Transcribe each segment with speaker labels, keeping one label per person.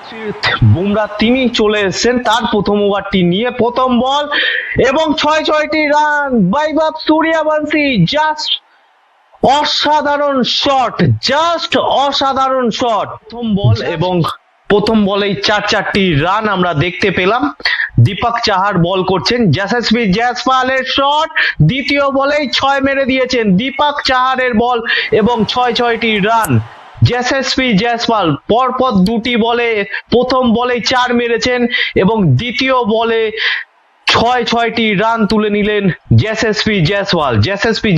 Speaker 1: জসপ্রীত বুমরা তিনি চলে এসেছেন তার প্রথম ওভারটি নিয়ে। প্রথম বল এবং ছয়টি রান। বৈভব সূর্যবংশী জাস্ট অসাধারণ শট, জাস্ট অসাধারণ শট। প্রথম বল এবং প্রথম বলেই চারটি রান আমরা দেখতে পেলাম। দীপক চাহার বল করছেন, যশস্বী জয়সওয়ালের শট দ্বিতীয় বলেই 6 মেরে দিয়েছেন দীপক চাহারের বল এবং ছয়টি রান। যশস্বী জয়সওয়াল পরপর দুটি বলে প্রথম বলে 4 মেরেছেন এবং দ্বিতীয় বলে ছয়টি রান তুলে নিলেন যশস্বী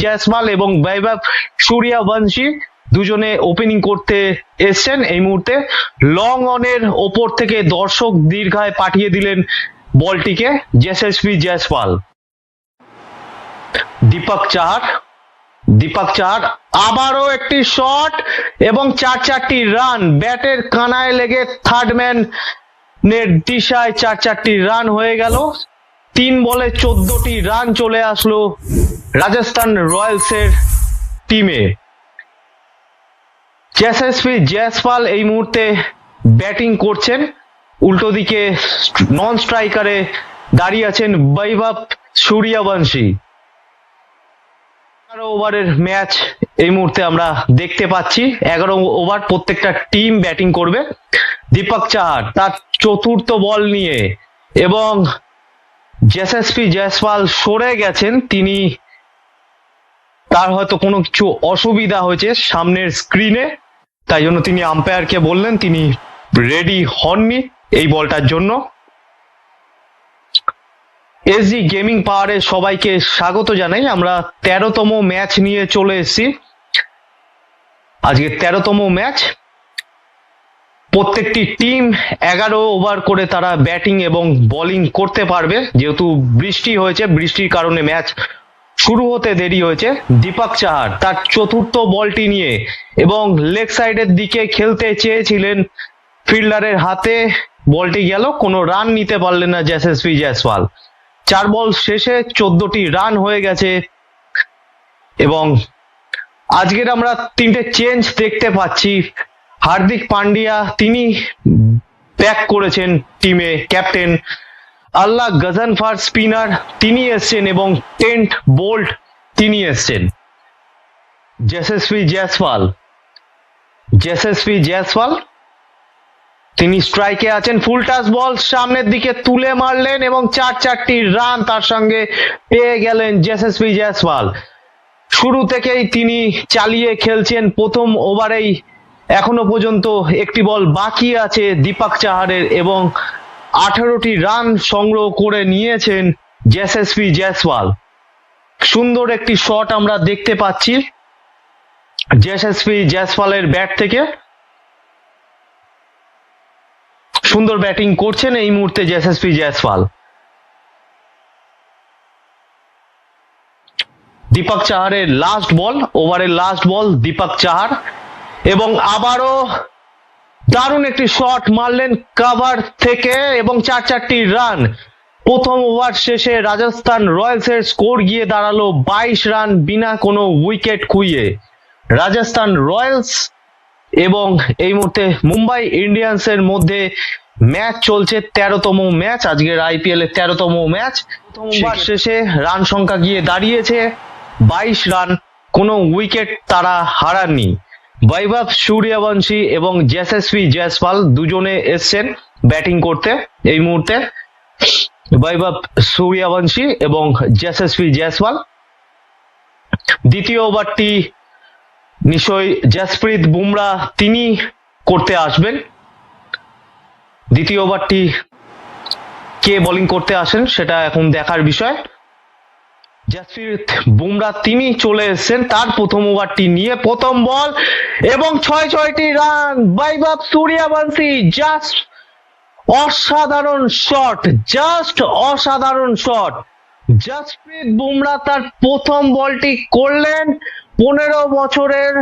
Speaker 1: জয়সওয়াল এবং বৈভব সূর্যবংশী দুজনে ওপেনিং করতে এসছেন। এই মুহূর্তে লং অনের ওপর থেকে দর্শক দীর্ঘায় পাঠিয়ে দিলেন বলটিকে যশস্বী জয়সওয়াল। দীপক চাহার আবারও একটি শট এবং চারটি রান। ব্যাটের কানায় লেগে থার্ড ম্যানের দিশায় চারটি রান হয়ে গেল। 3 বলে 14টি রান চলে আসলো রাজস্থান রয়্যালস এর টিমে। যশস্বী জয়সওয়াল এই মুহূর্তে ব্যাটিং করছেন, উল্টো দিকে নন স্ট্রাইকারে দাঁড়িয়ে আছেন বৈভব সূর্যবংশী। 11 ওভারের ম্যাচ এই মুহূর্তে আমরা দেখতে পাচ্ছি। 11 ওভার প্রত্যেকটা টিম ব্যাটিং করবে। দীপক চাহার তার চতুর্থ বল নিয়ে এবং যশস্বী জয়সওয়াল সরে গেছেন, তিনি তার হয়তো কোনো কিছু অসুবিধা হয়েছে সামনের স্ক্রিনে, তাই জন্য তিনি আম্পায়ারকে বললেন তিনি রেডি হননি এই বলটার জন্য। এসজি গেমিং পাওয়ারে সবাইকে স্বাগত জানাই। আমরা 13তম ম্যাচ নিয়ে চলে এসেছি। আজকে 13তম ম্যাচ। প্রত্যেকটি টিম 11 ওভার করে তারা ব্যাটিং এবং বোলিং করতে পারবে। যেহেতু বৃষ্টি হয়েছে, বৃষ্টির কারণে ম্যাচ শুরু হতে দেরি হয়েছে। দীপক চাহার তার চতুর্থ বলটি নিয়ে এবং লেগ সাইডের দিকে খেলতে চেয়েছিলেন, ফিল্ডারের হাতে বলটি গেল, কোনো রান নিতে পারলেন না যশস্বী জয়সওয়াল। 4 বল শেষে 14টি রান হয়ে গেছে এবং আজকের আমরা 3টে চেঞ্জ দেখতে পাচ্ছি। হার্দিক পান্ডিয়া তিনি ব্যাক করেছেন টিমে, ক্যাপ্টেন। আল্লাহ গজনফার স্পিনার তিনি এসছেন এবং টেন্ট বোল্ট তিনি এসছেন। যশস্বী জয়সওয়াল তিনি স্ট্রাইকে আছেন। ফুল টাচ বল সামনের দিকে তুলে মারলেন এবং চারটি রান তার সঙ্গে পেয়ে গেলেন যশস্বী জয়সওয়াল। শুরু থেকেই তিনি চালিয়ে খেলছেন। প্রথম ওভারেই এখনো পর্যন্ত একটি বল বাকি আছে দীপক চাহারের এবং 18টি রান সংগ্রহ করে নিয়েছেন যশস্বী জয়সওয়াল। সুন্দর একটি শট আমরা দেখতে পাচ্ছি যশস্বী জয়সওয়ালের ব্যাট থেকে। সুন্দর ব্যাটিং করছেন এই মুহূর্তে যশস্বী জয়সওয়াল। দীপক চাহারের লাস্ট বল, ওভারের লাস্ট বল দীপক চাহার এবং আবারও দারুণ একটি শট মারলেন কভার থেকে এবং চারটি রান। প্রথম ওভার শেষে রাজস্থান রয়্যালস এর স্কোর গিয়ে দাঁড়ালো 22 রান বিনা কোনো উইকেট খুইয়ে। রাজস্থান রয়্যালস এবং এই মুহূর্তে মুম্বাই ইন্ডিয়ান্স এর মধ্যে ম্যাচ চলছে, 13তম ম্যাচ, আজকের আইপিএল এর 13তম ম্যাচ। প্রথম ওভার শেষে রান সংখ্যা গিয়ে দাঁড়িয়েছে 22 রান, কোনো উইকেট তারা হারাননি। বৈভব সূর্যবংশী এবং যশস্বী জয়সওয়াল দুজনে এসছেন ব্যাটিং করতে এই মুহূর্তে। বৈভব সূর্যবংশী এবং যশস্বী জয়সওয়াল। দ্বিতীয় ওভারটি নিশ্চয়ই জসপ্রীত বুমরা তিনি করতে আসবেন। দ্বিতীয় ওভারটি কে বোলিং করতে আসেন সেটা এখন দেখার বিষয়। জসপ্রীত বুমরা তিনি চলে এসেছেন তার প্রথম ওভারটি নিয়ে। প্রথম বল এবং ছয়টি রান। বৈভব সূর্যবংশী জাস্ট অসাধারণ শট, জসপ্রীত বুমরা তার প্রথম বলটি করলেন। 15 বছরের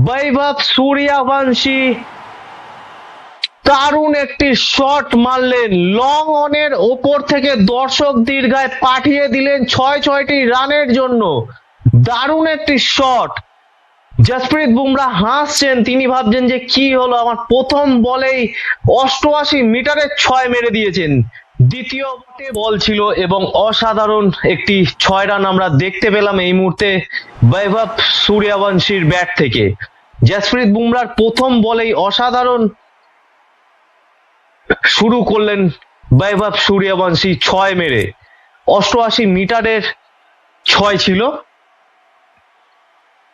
Speaker 1: বৈভব সূর্যবংশী দারুণ একটি শট মারলেন, লং অনের ওপর থেকে দর্শক দীর্ঘায় পাঠিয়ে দিলেন 6টি রানের জন্য। দারুণ একটি শট জসপ্রীত বুমরা হাসছেন, তিনি ভাবছেন যে কি হলো, আমার প্রথম বলেই 88 মিটারের 6 মেরে দিয়েছেন। দ্বিতীয় বল ছিল এবং অসাধারণ একটি 6 রান আমরা দেখতে পেলাম এই মুহূর্তে বৈভব সূর্যবংশীর ব্যাট থেকে। জসপ্রীত বুমরার প্রথম বলেই অসাধারণ শুরু করলেন বৈভব সূর্যবংশী 6 মেরে। 88 মিটারের 6 ছিল।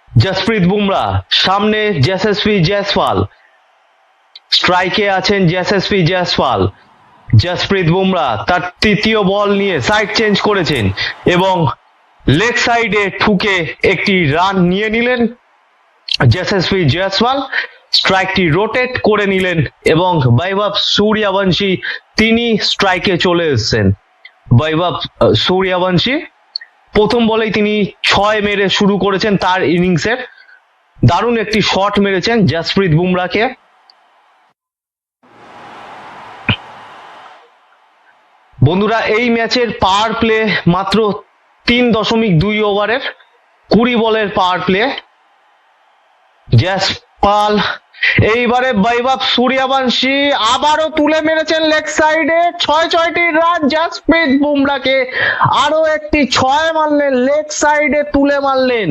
Speaker 1: জসপ্রীত বুমরা, সামনে যশস্বী জয়সওয়াল, স্ট্রাইকে আছেন যশস্বী জয়সওয়াল। জসপ্রীত বুমরা তার তৃতীয় বল নিয়ে সাইড চেঞ্জ করেছেন এবং লেগ সাইডে ঠুকে একটি রান নিয়ে নিলেন যশস্বী জয়সওয়াল। স্ট্রাইকটি রোটেট করে নিলেন এবং বৈভব সূর্যবংশী তিনি স্ট্রাইকে চলে এসেছেন। বৈভব সূর্যবংশী প্রথম বলেই তিনি 6 মেরে শুরু করেছেন তার ইনিংসের। দারুণ একটি শট মেরেছেন জসপ্রীত বুমরাকে। বন্ধুরা, এই ম্যাচের পাওয়ার প্লে মাত্র 3.2 ওভারের, 20 বলের পাওয়ার প্লে। জয়সওয়াল, এইবারে বৈভব সূর্যবংশী আবারও তুলে মেরেছেন লেগ সাইডে, 6টি রান। জসপ্রীত বুমরাকে আরো একটি 6 মারলেন, লেগ সাইডে তুলে মারলেন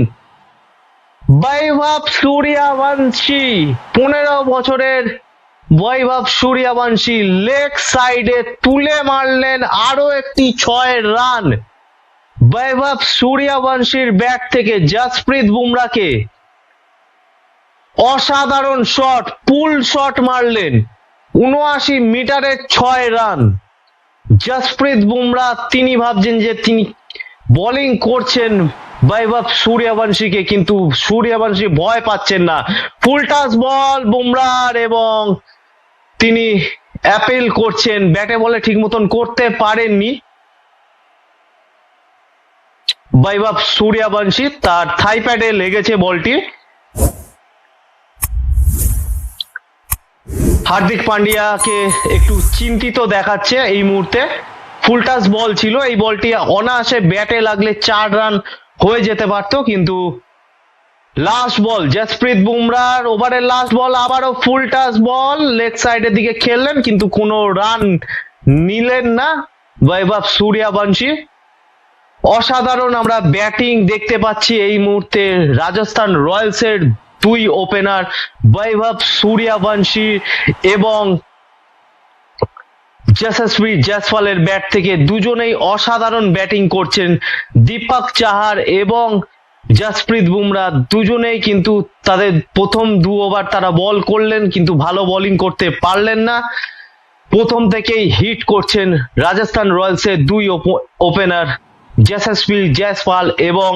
Speaker 1: বৈভব সূর্যবংশী। 15 বছরের বৈভব সূর্যবংশী লেগ সাইডে তুলে মারলেন আরো একটি 6 রান। বৈভব সূর্যবংশীর ব্যাট থেকে জসপ্রীত বুমরাকে অসাধারণ শট, পুল শট মারলেন, 79 মিটারের 6 রান। জসপ্রীত বুমরা তিনি ভাবছেন যে তিনি বোলিং করছেন বৈভব সূর্যবংশীকে, কিন্তু সূর্যবংশী ভয় পাচ্ছেন না। ফুল টাচ বল বুমরার এবং তিনি অ্যাপিল করছেন, ব্যাটে বলে ঠিক মতন করতে পারেননি বৈভব সূর্যবংশী, তার থাই প্যাডে লেগেছে বলটি। হার্দিক পান্ডিয়াকে একটু চিন্তিত দেখাচ্ছে এই মুহূর্তে। ফুল টাচ বল ছিল, এই বলটি অনায়াসে ব্যাটে লাগলে 4 রান হয়ে যেতে পারতো, কিন্তু লাস্ট বল জসপ্রীত বুমরার ওভারের লাস্ট বল, আবারও ফুল টাচ বল, লেগ সাইডের দিকে খেললেন কিন্তু কোনো রান নিলেন না বৈভব সূর্যবংশী। অসাধারণ আমরা ব্যাটিং দেখতে পাচ্ছি এই মুহূর্তে রাজস্থান রয়্যালসের 2 ওপেনার বৈভব সূর্যবংশী এবং যশস্বী জয়সওয়ালের ব্যাট থেকে। দুজনেই অসাধারণ ব্যাটিং করছেন। দীপক চাহার এবং জসপ্রীত বুমরা দুজনেই কিন্তু তাদের প্রথম 2 ওভার তারা বল করলেন কিন্তু ভালো বোলিং করতে পারলেন না। প্রথম থেকেই হিট করছেন রাজস্থান রয়্যালসের 2 ওপেনার যশস্বী জয়সওয়াল এবং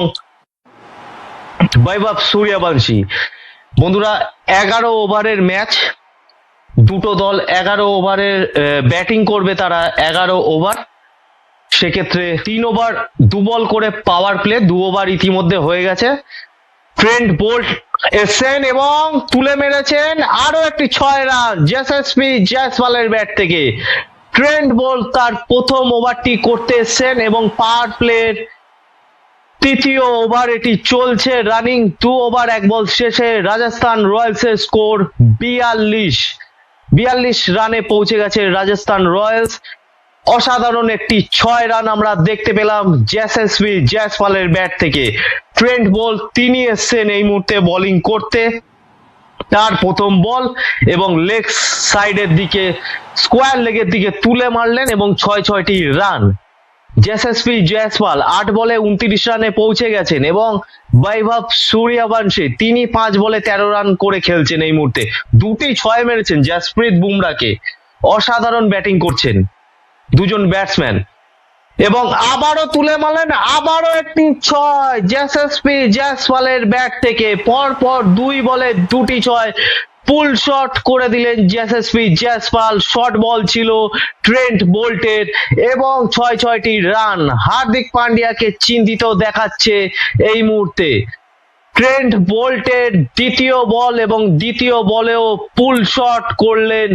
Speaker 1: বৈভব সূর্যবংশী। বন্ধুরা, 11 ওভারের ম্যাচ, দুটো দল 11 ওভারের ব্যাটিং করবে, তারা 11 ওভার। সেক্ষেত্রে 3 ওভার 2 বল করে পাওয়ার প্লে, 2 ওভার ইতিমধ্যে হয়ে গেছে। ট্রেন্ট বোল্ট এসেছেন এবং তুলে মেরেছেন আরো একটি 6 রান যশস্বী জয়সওয়ালের ব্যাট থেকে। ট্রেন্ট বোল্ট তার প্রথম ওভারটি করতে এসেছেন এবং পাওয়ার প্লের 3য় ওভার এটি চলছে। রানিং 2 ওভার 1 বল শেষে রাজস্থান রয়্যালসের স্কোর 42 রানে পৌঁছে গেছে রাজস্থান রয়্যালস। অসাধারণ একটি 6 রান আমরা দেখতে পেলাম যশস্বী জয়সওয়ালের ব্যাট থেকে। ট্রেন্ট বোল্ট তিনি এসেছেন এই মুহূর্তে বোলিং করতে, তার প্রথম বল এবং লেগ সাইডের দিকে স্কোয়ার লেগের দিকে তুলে মারলেন এবং 6টি রান। যশস্বী জয়সওয়াল 8 বলে 29 রানে পৌঁছে গেছেন এবং বৈভব সূর্যবংশী তিনি 5 বলে 13 রান করে খেলছেন এই মুহূর্তে। 2টি 6 মেরেছেন জসপ্রীত বুমরাকে। অসাধারণ ব্যাটিং করছেন দুজন ব্যাটসম্যান এবং আবারও তুলে মারলেন আবারও একটি 6 যশস্বী জয়সওয়ালের ব্যাট থেকে। পরপর 2 বলে 2টি 6 পুল শট করে দিলেন যশস্বী জয়সওয়াল। শর্ট বল ছিল ট্রেন্ট বোল্টের এবং 6টি রান। হার্দিক পান্ডিয়াকে চিন্তিত দেখাচ্ছে এই মুহূর্তে। ট্রেন্ট বোল্টের দ্বিতীয় বল এবং দ্বিতীয় বলেও পুল শট করলেন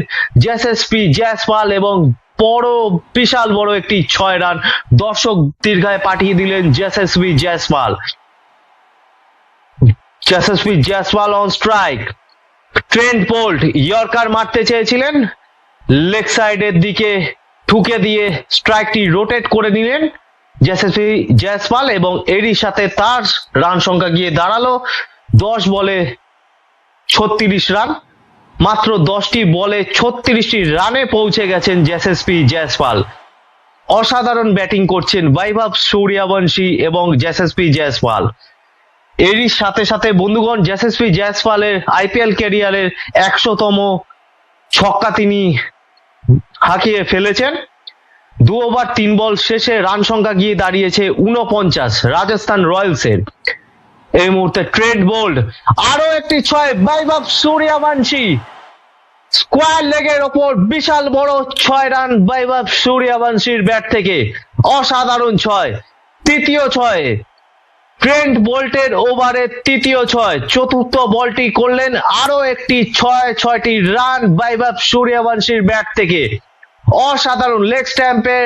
Speaker 1: যশস্বী জয়সওয়াল এবং বিশাল বড় একটি 6 রান দর্শক দীর্ঘায় পাঠিয়ে দিলেন Yashasvi Jaiswal. Yashasvi Jaiswal on strike. Trent Boult yorker মারতে চেয়েছিলেন, লেগ সাইডের দিকে ঠুকে দিয়ে স্ট্রাইকটি রোটেট করে নিলেন যশস্বী জয়সওয়াল এবং এরই সাথে তার রান সংখ্যা গিয়ে দাঁড়ালো 10 বলে 36 রান। মাত্র 10টি বলে 36টি রানে পৌঁছে গেছেন যশস্বী জয়সওয়াল। অসাধারণ ব্যাটিং করছেন বৈভব সূর্যবংশী এবং যশস্বী জয়সওয়াল। এরই সাথে সাথে বন্ধুগণ, যশস্বী জয়সওয়ালের আইপিএল ক্যারিয়ারের 100তম ছক্কা তিনি হাঁকিয়ে ফেলেছেন। 2 ওভার 3 বল শেষে রান সংখ্যা গিয়ে দাঁড়িয়েছে 49 রাজস্থান রয়্যালসের। এই মুহূর্তে ট্রেন্ট বোল্ট আরো একটি 6, বৈভব সূর্যবংশী স্কোয়ার লেগের ওপর বিশাল বড় 6 রান বৈভব সূর্যবংশীর ব্যাট থেকে। অসাধারণ 6, তৃতীয় 6, ট্রেন্ট বোল্টের ওভারে তৃতীয় 6। চতুর্থ বলটি করলেন আরো একটি 6টি রান বৈভব সূর্যবংশীর ব্যাট থেকে। অসাধারণ লেগ স্ট্যাম্পে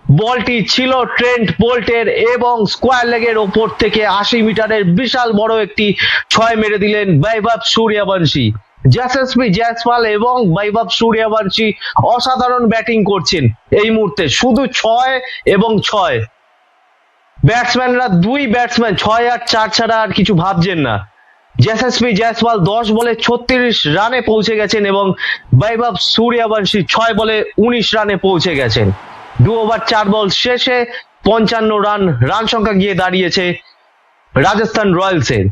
Speaker 1: বলটি ছিল ট্রেন্ট বোল্টের এবং স্কোয়ার লেগের ওপর থেকে 80 মিটারের বিশাল বড় একটি 6 মেরে দিলেন বৈভব সূর্যবংশী। যশস্বী জয়সওয়াল এবং বৈভব সূর্যবংশী অসাধারণ ব্যাটিং করছেন এই মুহূর্তে। শুধু 6 এবং 6, ব্যাটসম্যানরা 2 ব্যাটসম্যান 6 আর 4 ছাড়া আর কিছু ভাবছেন না। যশস্বী জয়সওয়াল 10 বলে 36 রানে পৌঁছে গেছেন এবং বৈভব সূর্যবংশী 6 বলে 19 রানে পৌঁছে গেছেন। 2 ওভার 4 বল শেষে 55 রান সংখ্যা গিয়ে দাঁড়িয়েছে রাজস্থান রয়্যালসের।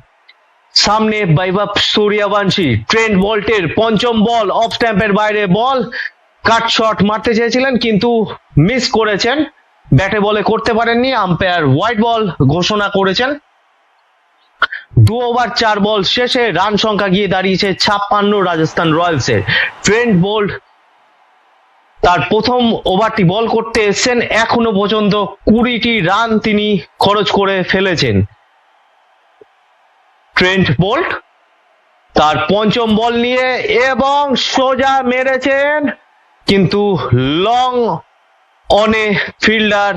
Speaker 1: সামনে বৈভব সূর্যবংশী ট্রেন্ট বোল্টের পঞ্চম বল, অফ স্ট্যাম্পের বাইরে বল, কাট শট মারতে চেয়েছিলেন কিন্তু মিস করেছেন, ব্যাটে বলে করতে পারেননি। আম্পায়ার হোয়াইট বল ঘোষণা করেছেন। 2 ওভার 4 বল শেষে রান সংখ্যা গিয়ে দাঁড়িয়েছে 56 রাজস্থান রয়্যালসের। ট্রেন্ট বোল্ট তার প্রথম ওভারটি বল করতে এসেছেন, এখনো পর্যন্ত 20টি রান তিনি খরচ করে ফেলেছেন। ট্রেন্ট বোল্ট তার পঞ্চম বল নিয়ে এবং সোজা মেরেছেন, কিন্তু লং অনে ফিল্ডার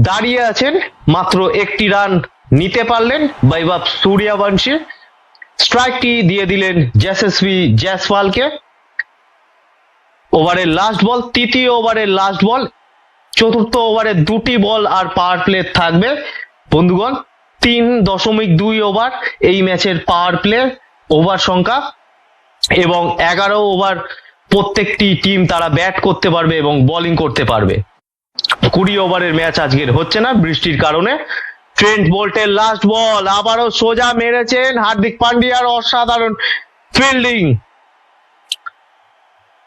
Speaker 1: দাঁড়িয়ে আছেন, মাত্র একটি রান নিতে পারলেন বৈভব সূর্যবংশী। স্ট্রাইকটি দিয়ে দিলেন যশস্বী জয়সওয়ালকে। ওভারের লাস্ট বল, তৃতীয় ওভারের লাস্ট বল, চতুর্থ ওভারে 2টি বল আর পাওয়ার প্লে থাকবে বন্ধুগণ। 3.2 ওভার এই ম্যাচের পাওয়ার প্লে ওভার সংখ্যা এবং 11 ওভার প্রত্যেকটি টিম তারা ব্যাট করতে পারবে এবং বোলিং করতে পারবে। 20 ওভারের ম্যাচ আজকের হচ্ছে না বৃষ্টির কারণে। ট্রেন্ট বোল্টের লাস্ট বল, আবারও সোজা মেরেছেন, হার্দিক পান্ডিয়ার অসাধারণ ফিল্ডিং,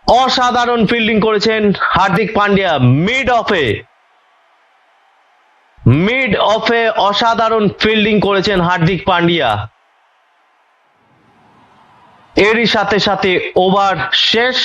Speaker 1: অসাধারণ ফিল্ডিং করেছেন হার্দিক পান্ডিয়া। মিড অফে অসাধারণ ফিল্ডিং করেছেন হার্দিক পান্ডিয়া। এরই সাথে সাথে ওভার শেষ।